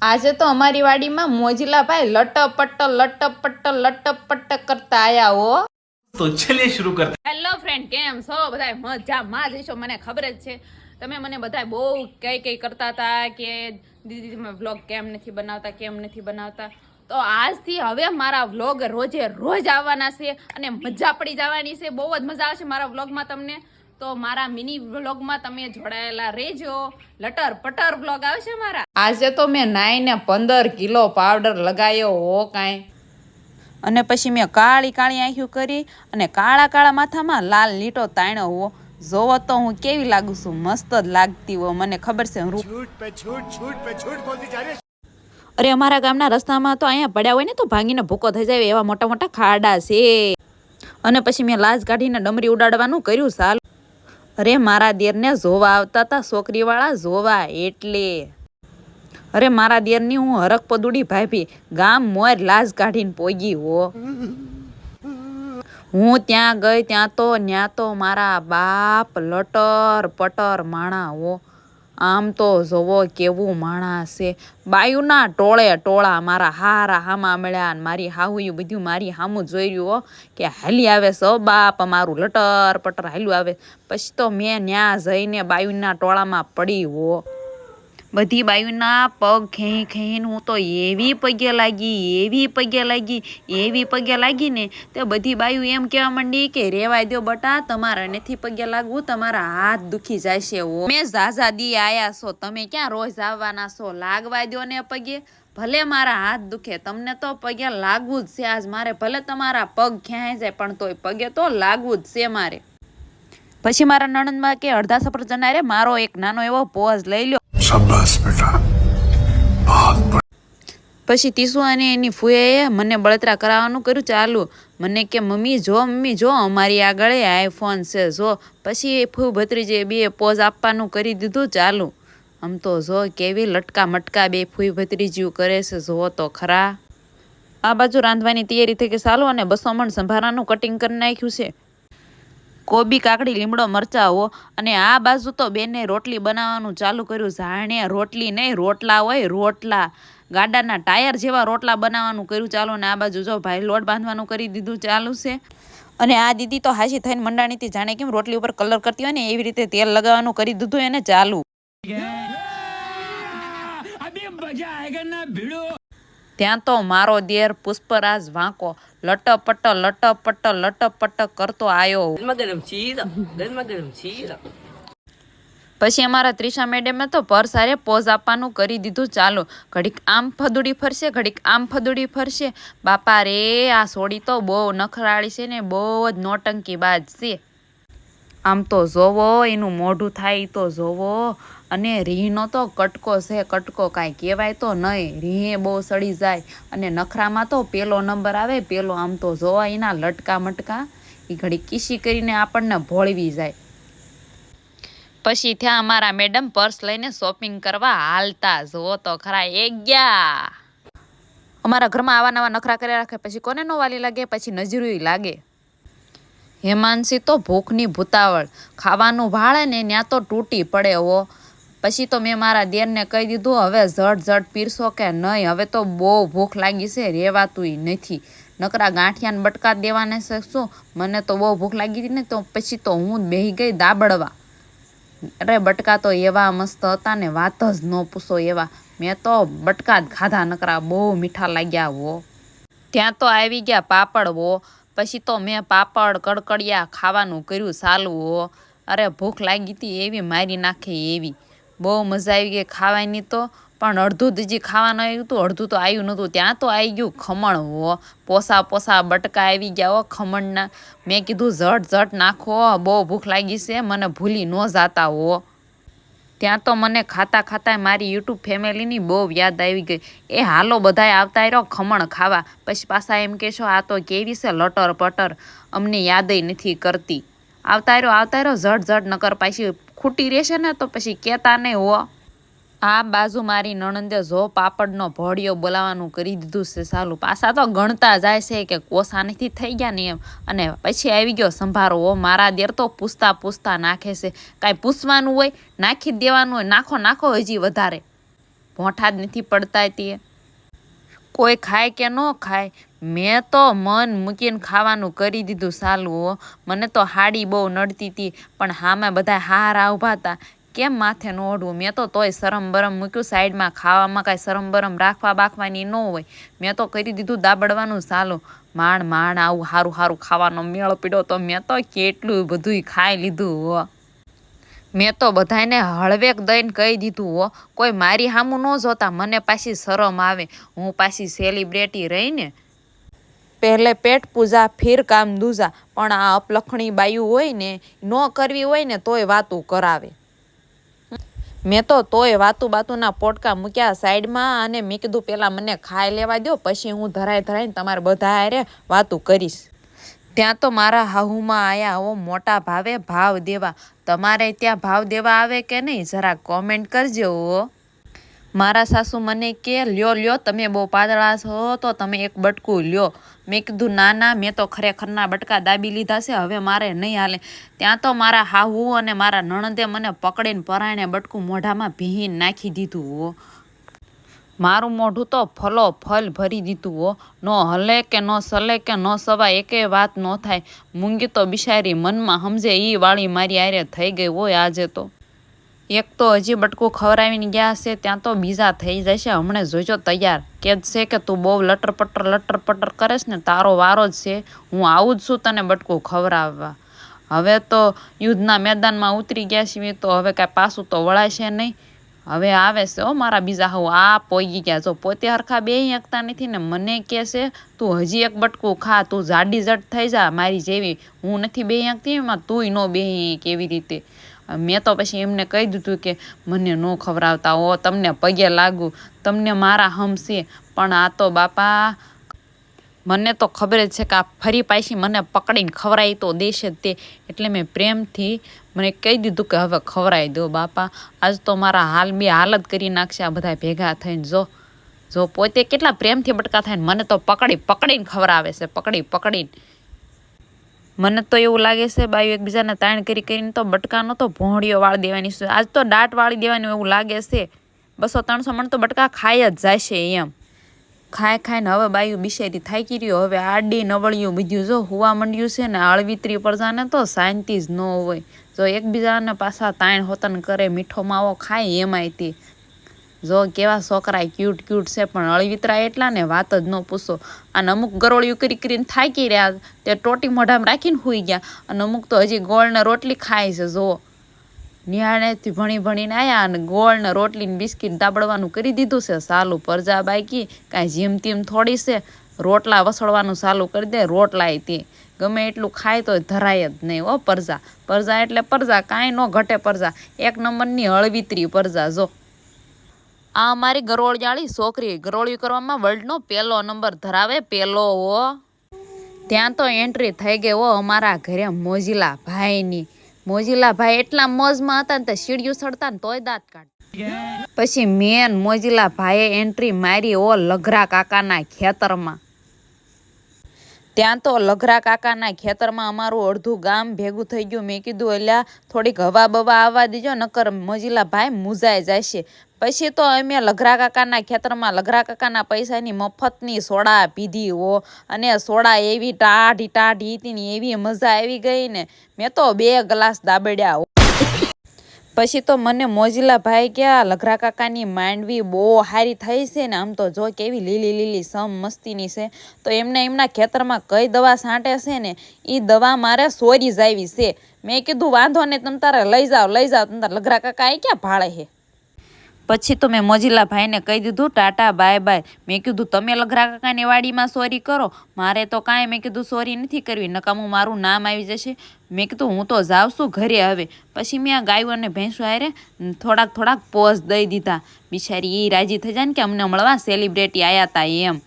આજે તો અમારી વાડીમાં મોજીલા ભાઈ લટપટ કરતા આયા હો। તો ચલિए शुरू करते। હેલો ફ્રેન્ડ, કેમ છો બધા? મજામાં જ છો, મને ખબર જ છે। તમે મને બધા બહુ કઈ કરતા હતા કે દીદી તમે વ્લોગ કેમ નથી બનાવતા। તો આજથી હવે મારા વ્લોગ રોજે રોજ આવવાના છે અને મજા પડી જવાની છે। બહુ જ મજા આવશે મારા વ્લોગમાં તમને। તો મારા મિની વ્લોગમાં તમે જોડાયેલા રહેજો। લટર પટર વ્લોગ આવશે મારા। આજે તો મેં નાઈને 15 કિલો પાવડર લગાવ્યો હો કાંઈ। અને પછી મેં કાળી આંખ્યું કરી અને કાળા માથામાં લાલ લીટો તાણ્યો હો। જોવો તો હું કેવી લાગુ છું? મસ્ત જ લાગતી હો, મને ખબર છે। અરે અમારા ગામના રસ્તામાં તો અહીંયા પડ્યા હોય ને તો ભાંગીને ભૂકો થઈ જાય એવા મોટા મોટા ખાડા છે। અને પછી મેં લાજ કાઢીને ડમરી ઉડાડવાનું કર્યું સાલ। અરે મારા દેરને જોવા આવતા હતા છોકરીવાળા જોવા, એટલે અરે મારા દેરની હું હરક પદુડી ભાભી ગામ મોર લાજ કાઢીને પોગી હો। હું ત્યાં ગઈ ત્યાં તો મારા બાપ લટર પટર માણા હો। આમ તો જોવો કેવું માણા છે। બાયુના ટોળા મારા હારા હામા મળ્યા ને મારી હાહુયું બધું મારી હામું જોઈ રહ્યું હો કે હાલી આવે છે બાપ મારું લટર પટર હાલ્યું આવે। પછી તો મેં ન્યા જઈને બાયુના ટોળામાં પડી હો। બધી બાયુના પગ ખેઈને હું તો એવી પગે લાગી ને તે બધી બાયુ એમ કહેવા માંડી કે રેવાય દો બટા, તમારા નથી પગે લાગવું, તમારા હાથ દુખી જાય છે હો। મેં ઝાઝા દી આયા છો, તમે ક્યાં રોજ આવવાના છો? લાગવા દો ને પગે, ભલે મારા હાથ દુખે, તમને તો પગે લાગવું જ છે આજ મારે। ભલે તમારા પગ ખેંચાઈ જાય પણ તોય પગે તો લાગવું જ છે મારે। પછી મારા નણંદમાં કે અડધા સફરજન રે મારો એક નાનો એવો પોઝ લઈ લ્યો। શાબાશ બેટા, પછી તીસુ અને એની ફૂએ મને બળતરા કરાવવાનું કર્યું ચાલુ। મને કે મમ્મી જો અમારી આગળ આઈફોન છે જો। પછી ફૂ ભત્રીજે બે પોઝ આપવાનું કરી દીધું ચાલુ। આમ તો જો કેવી લટકા મટકા બે ફૂઈ ભત્રીજીયું કરે છે, જો તો ખરા। આ બાજુ રાંધવાની તૈયારી થઈ ગઈ ચાલુ અને 200 મણ સંભારાનું કટિંગ કરી નાખ્યું છે। કોબી કાકડી લીમડો મરચા હો। અને આ બાજુ તો બેને રોટલી બનાવવાનું ચાલુ કર્યું। જાણે રોટલી નહીં રોટલા હોય, રોટલા ગાડાના ટાયર જેવા રોટલા બનાવવાનું કર્યું ચાલુ। ને આ બાજુ જો ભાઈ લોટ બાંધવાનું કરી દીધું ચાલુ છે। અને આ દીદી તો હાશી થઈને મંડાણીથી જાણે કેમ રોટલી ઉપર કલર કરતી હોય ને એવી રીતે તેલ લગાવવાનું કરી દીધું એને ચાલુ। ત્યાં તો મારો દેર પુષ્પરાજ વાંકો લટપટ કરતો આવ્યો। પછી અમારા ત્રિષા મેડમે તો પરસારે પોઝ આપવાનું કરી દીધું ચાલુ। ઘડીક આમ ફદુડી ફરશે, ઘડીક આમ ફદુડી ફરશે। બાપા રે, આ સોડી તો બહુ નખરાળી છે ને બહુ જ નોટંકી બાજ છે। આમ તો જોવો એનું મોઢું થાય તો જોવો। અને રીહનો તો કટકો છે, કટકો કાંઈ કહેવાય તો નહીં, રીહે બહુ સડી જાય। અને નખરામાં તો પેલો નંબર આવે પેલો। આમ તો જોવા એના લટકા મટકા એ ઘડી કીસી કરીને આપણને ભોળવી જાય। પછી ત્યાં અમારા મેડમ પર્સ લઈને શોપિંગ કરવા હાલતા, જોવો તો ખરા એક ગયા। અમારા ઘરમાં આવા નવા નખરા કર્યા રાખે પછી કોને નો વાલી લાગે, પછી નજરું લાગે। હેમાંશી તો ભૂખની ભૂતાવળ, ખાવાનું ભાળે ને ત્યાં તો તૂટી પડે હો। પછી તો મેં મારા દેરને કહી દીધું હવે ઝટ પીરસો કે નહીં, હવે તો બહુ ભૂખ લાગી છે, રેવાતુંય નથી। નકરા ગાંઠિયાને બટકા દેવાને છે શું? મને તો બહુ ભૂખ લાગી હતી ને તો પછી તો હું બેહી ગઈ દાબડવા। અરે બટકા તો એવા મસ્ત હતા ને વાત જ ન પૂછો એવા। મેં તો બટકા જ ખાધા, નકરા બહુ મીઠા લાગ્યા હો। ત્યાં તો આવી ગયા પાપડ હો। પછી તો મેં પાપડ કડકડિયા ખાવાનું કર્યું ચાલુ હો। અરે ભૂખ લાગી હતી એવી મારી નાખે એવી, બહુ મજા આવી ગઈ ખાવાની તો। પણ અડધું જ ખાવાનું આવ્યું હતું, અડધું તો આવ્યું નહોતું। ત્યાં તો આવી ગયું ખમણ હો, પોસા બટકા આવી ગયા હો ખમણના। મેં કીધું ઝટ નાખો, બહુ ભૂખ લાગી છે, મને ભૂલી ન જાતા હો। ત્યાં તો મને ખાતા મારી યુટ્યુબ ફેમિલીની બહુ યાદ આવી ગઈ। એ હાલો બધાય આવતા રહ્યો ખમણ ખાવા। પછી પાછા એમ કહેશો આ તો કેવી છે લટર પટર, અમને યાદય નથી કરતી। આવતા રહ્યો ઝટ નકર પાછી ખૂટી રહેશે ને તો પછી કહેતા નહીં હો। આ બાજુ મારી નણંદે જો પાપડનો ભોળિયો બોલાવાનું કરી દીધું છે ચાલુ। પાછા તો ગણતા જાય છે કે કોસા નથી થઈ ગયા ને એમ। અને પછી આવી ગયો સંભારો હો। મારા દેર તો પૂછતા નાખે છે, કાંઈ પૂછવાનું હોય નાખી જ દેવાનું હોય, નાખો હજી વધારે। ભોંઠા જ નથી પડતા તે કોઈ ખાય કે ન ખાય મેં તો મન મૂકીને ખાવાનું કરી દીધું ચાલુ હો મને તો હાડી બહુ નડતી હતી પણ હામે બધા હારા ઊભા હતા કેમ માથે ન ઓઢવું મેં તો તોય શરમ બરમ મૂક્યું સાઈડમાં ખાવામાં કાંઈ શરમ બરમ રાખવા બાખવાની ન હોય મેં તો કરી દીધું દાબડવાનું ચાલુ માંડ આવું સારું સારું ખાવાનો મેળ પીડ્યો તો મેં તો કેટલું બધું ખાઈ લીધું હો મેં તો બધાને હળવેક દઈને કહી દીધું હો કોઈ મારી સામું ન જોતા મને પાછી શરમ આવે હું પાછી સેલિબ્રિટી રહીને પહેલે પેટ પૂજા ફીર કામ દૂજા પણ આ અપલખણી બાયું હોય ને ન કરવી હોય ને તોય વાતું કરાવે મેં તો તોય બાતુના પોટકા મૂક્યા સાઈડમાં અને મેં કીધું પહેલાં મને ખાઈ લેવા દો પછી હું ધરાઈને તમારે બધા હારે વાતું કરીશ ત્યાં તો મારા હાહુમાં આયા હો મોટા ભાવે ભાવ દેવા તમારે ત્યાં ભાવ દેવા આવે કે નહીં જરા કોમેન્ટ કરજો હો મારા સાસુ મને કે લ્યો તમે બહુ પાતળા છો તો તમે એક બટકું લ્યો મેં કીધું ના મેં તો ખરેખરના બટકા દાબી લીધા છે હવે મારે નહીં હાલે ત્યાં તો મારા હાહુ અને મારા નણંદે મને પકડીને પરાણે બટકું મોઢામાં ભીહીને નાખી દીધું હો મારું મોઢું તો ફલ ભરી દીધું હો ન હલે કે ન સલે કે ન સવાય એકે વાત ન થાય મૂંગી તો બિચારી મનમાં સમજે એ વાળી મારી આરે થઈ ગઈ હોય આજે તો એક તો હજી બટકું ખવડાવીને ગયા છે ત્યાં તો બીજા થઈ જશે હમણે જોજો તૈયાર કે છે કે તું બહુ લટર પટર કરેશ ને તારો વારો જ છે હું આવું જ છું તને બટકું ખવડાવવા હવે તો યુદ્ધના મેદાનમાં ઉતરી ગયા છીએ તો હવે કાંઈ પાછું તો વળાશે નહીં હવે આવે છે ઓ મારા બીજા હું આ પોગી ગયા જો પોતે હરખા બે એકતા નથી ને મને કહે છે તું હજી એક બટકું ખા તું જાડી જટ થઈ જા મારી જેવી હું નથી બે એકતી એમાં તુંય ન બે કેવી રીતે મેં તો પછી એમને કહી દીધું કે મને ન ખવડાવતા હો તમને પગે લાગુ તમને મારા હમશે પણ આ તો બાપા મને તો ખબર જ છે કે આ ફરી પાછી મને પકડીને ખવડાવી તો દેશે જ તે એટલે મેં પ્રેમથી મને કહી દીધું કે હવે ખવડાવી દો બાપા આજ તો મારા હાલત કરી નાખશે આ બધા ભેગા થઈને જો પોતે કેટલા પ્રેમથી બટકા થાય ને મને તો પકડીને ખવડાવે છે પકડીને મને તો એવું લાગે છે બાયું એકબીજાને તાણ કરીને તો બટકાનો તો ભોંડિયો વાળી દેવાની છે આજ તો દાટ વાળી દેવાની એવું લાગે છે 200-300 મણ તો બટકા ખાઈ જ જશે એમ ખાઈને હવે બાયું બિચારી થાકી રહ્યો હવે આડી નવળિયું બીજું જો હુવા માંડ્યું છે ને અળવિતરી પરજાને તો શાંતિ જ ન હોય જો એકબીજાને પાછા તાણ હોતન કરે મીઠો માવો ખાય એમાંય તે જો કેવા છોકરા ક્યુટ છે પણ અળવિતરા એટલા ને વાત જ ન પૂછો અને અમુક ગરોળિયું કરીને થાકી રહ્યા તે ટોટી મોઢામાં રાખીને સૂઈ ગયા અને અમુક તો હજી ગોળ ને રોટલી ખાય છે જો નિહાળેથી ભણીને આવ્યા અને ગોળ ને રોટલી ને બિસ્કીટ દાબડવાનું કરી દીધું છે સાલું પરજા બાકી કાંઈ જેમ તેમ થોડી છે રોટલા વસળવાનું ચાલુ કરી દે રોટલાય તે ગમે એટલું ખાય તો ધરાય જ નહીં હો પરજા એટલે પરજા કાંઈ ન ઘટે પરજા એક નંબરની હળવિતરી પરજા જો આ અમારી ગરોળિયાળી છોકરી ગરોળિયું કરવામાં વર્લ્ડનો પહેલો નંબર ધરાવે પહેલો હો ત્યાં તો એન્ટ્રી થઈ ગઈ હો અમારા ઘરે મોજીલા ભાઈ એટલા મોજમાં હતા ને તો સીડીયું ચડતા ને તોય દાંત કાઢ પછી મેન મોજીલા ભાઈએ એન્ટ્રી મારી હો લઘરા કાકાના ખેતરમાં ત્યાં તો લઘરા કાકાના ખેતરમાં અમારું અડધું ગામ ભેગું થઈ ગયું મેં કીધું એટલે થોડીક હવા બવા આવવા દીજો નકર મોજીલા ભાઈ મૂજાઈ જશે પછી તો અમે લઘરા કાકાના ખેતરમાં લઘરા કાકાના પૈસાની મફતની સોડા પીધી હો અને સોડા એવી ટાઢી હતી ને એવી મજા આવી ગઈ ને મેં તો 2 ગ્લાસ દાબડ્યા પછી તો મને મોજીલા ભાઈ કે લઘરા કાકાની માંડવી બહુ સારી થઈ છે ને આમ તો જો કેવી લીલી સમ મસ્તીની છે તો એમના ખેતરમાં કઈ દવા છાંટે છે ને એ દવા મારે સોરી જાવી છે મેં કીધું વાંધો ને તમે તારે લઈ જાઓ તમે તારે લઘરા કાકા એ ક્યાં ભાળે છે પછી તો મેં મોજીલા ભાઈને કહી દીધું ટાટા બાય મેં કીધું તમે લઘરા કાકાની વાડીમાં સોરી કરો મારે તો કાંઈ મેં કીધું સોરી નથી કરવી નકામું મારું નામ આવી જશે મેં કીધું હું તો જાઉં છું ઘરે હવે પછી મેં આ ગાયું અને ભેંસો હારે થોડાક પોઝ દઈ દીધા બિચારી એ રાજી થઈ જાય ને કે અમને મળવા સેલિબ્રિટી આવ્યા હતા એમ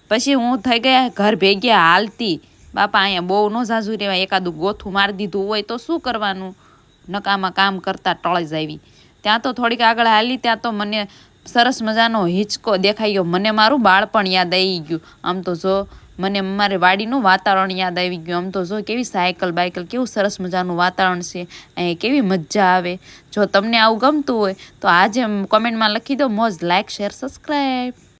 પછી હું થઈ ગયા ઘર ભેગી હાલતી બાપા અહીંયા બહુ ન ઝાઝુ રહેવાય એકાદું ગોથું મારી દીધું હોય તો શું કરવાનું નકામાં કામ કરતા ટળી જાવી ત્યાં તો થોડીક આગળ હાલી ત્યાં તો મને સરસ મજાનો હિંચકો દેખાઈ ગયો મને મારું બાળપણ યાદ આવી ગયું આમ તો જો મને મારે વાડીનું વાતાવરણ યાદ આવી ગયું. આમ તો જો કેવી સાયકલ બાયકલ, કેવું સરસ મજાનું વાતાવરણ છે, અહીંયા કેવી મજા આવે. જો તમને આવું ગમતું હોય તો આજે કમેન્ટમાં લખી દો મોજ. Like share subscribe.